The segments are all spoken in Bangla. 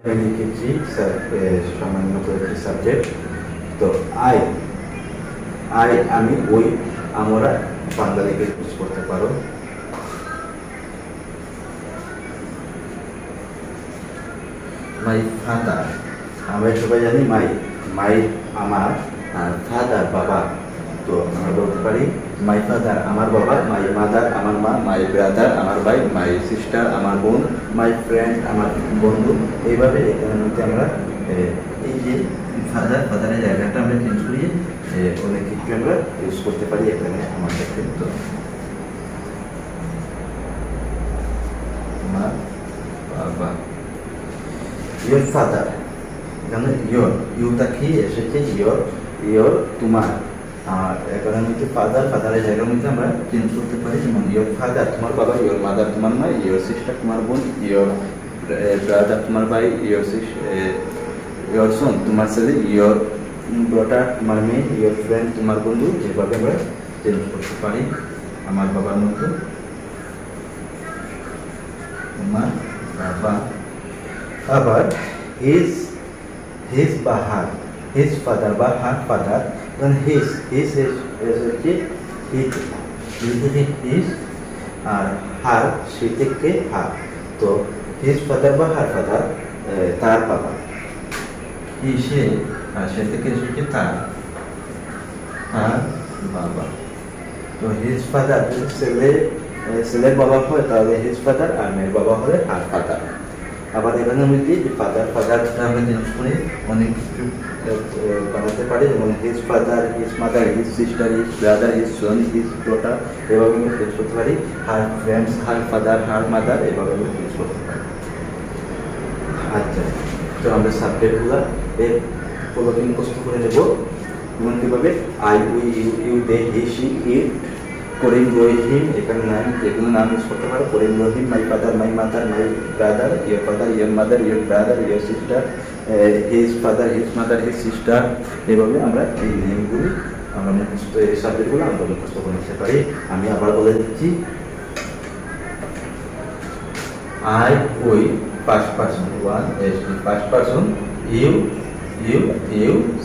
আমি লিখেছি সামান্য কয়েকটি সাবজেক্ট। তো আই আই আমি, ওই, আমরা বাঙালিকে ইউজ করতে পারো। মাই ফাদার, আমরা সবাই জানি মাই মাই আমার, আর ফাদার বাবা। তো আমরা বলতে পারি মাই ফাদার আমার বাবা, মাই মাদার আমার মা, মাই ব্রাদার আমার ভাই, মাই সিস্টার আমার বোন, মাই ফ্রেন্ড আমার বন্ধু। এইভাবে এখানের মধ্যে আমরা এই যে ফাদারের জায়গাটা আমরা চেঞ্জ করিয়ে অনেক কিছু আমরা ইউজ করতে পারি এখানে আমাদের ক্ষেত্রে। মা বাবা, ইয়োর ফাদার, এখানে ইউটা কি এসেছে, ইয়োর তোমার। আর এখানের মধ্যে ফাদারের জায়গার মধ্যে আমরা চেঞ্জ করতে পারি, যেমন ইয়োর ফাদার তোমার বাবা, ইয়োর মাদার তোমার মা, ইয়োর সিস্টার তোমার বোন, ইয়োর ব্রাদার তোমার ভাই, ইয়োর সন তোমার ছেলে, ইয়োর ডটার তোমার মেয়ে, ইয়োর ফ্রেন্ড তোমার বন্ধু। যেভাবে আমরা চেঞ্জ করতে পারি আমার বাবার মধ্যে তোমার বাবা। আবার হিজ বা হার, হিজ ফাদার বা হার ফাদার, হিজ হিজ আর হার সে থেকে হার। তো হিজ ফাদার বা হার ফাদার তার বাবা, সে আর সে থেকে এসেছে তার বাবা। তো হিজ ফাদার ছেলের বাবা হয় তাহলে হিজ ফাদার, আর মেয়ের বাবা হলে হার ফাদার। আবার এখানে মধ্যে ফাদারটা আমরা চেঞ্জ করে অনেক কিছু বানাতে পারি, যেমন his father, his mother, his sister, his brother, his son, his daughter. এভাবে আমরা চেঞ্জ করতে পারি। Her friends, her father, her mother, এভাবে আমরা চেঞ্জ করতে পারি। আচ্ছা, তো আমরা সাবজেক্টগুলো এর ফলোইং মুখস্থ করে নেব। যেমন কীভাবে I, we, you, they, he, she, it, Karim, Rahim, এখানে নাম যেগুলো নাম ইউজ করতে পারো। Karim, Rahim, my father, my mother, my brother, your father, your mother, your brother, your sister, his father, his mother, his sister. এভাবে আমরা এই নেমগুলি আমরা মুখস্থ, এই সাবজেক্টগুলো আমরা মুখস্থ করে নিতে পারি। আমি আবার বলে দিচ্ছি, I, we first person one, first person, you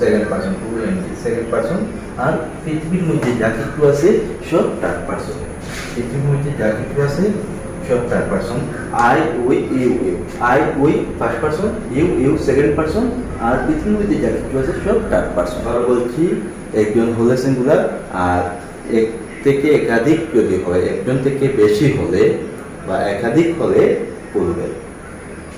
second person two, second person. আর পৃথিবীর মধ্যে যা কিছু আছে সব থার্ড পার্সন। পৃথিবীর মধ্যে যা কিছু আছে সব third person. I, we, you I, we first person, you second person, আর পৃথিবীর মধ্যে যা কিছু আছে সব থার্ড পার্সন। আবার বলছি, একজন হলে সিঙ্গুলার, আর এক থেকে একাধিক যদি হয়, একজন থেকে বেশি হলে বা একাধিক হলে প্লুরাল।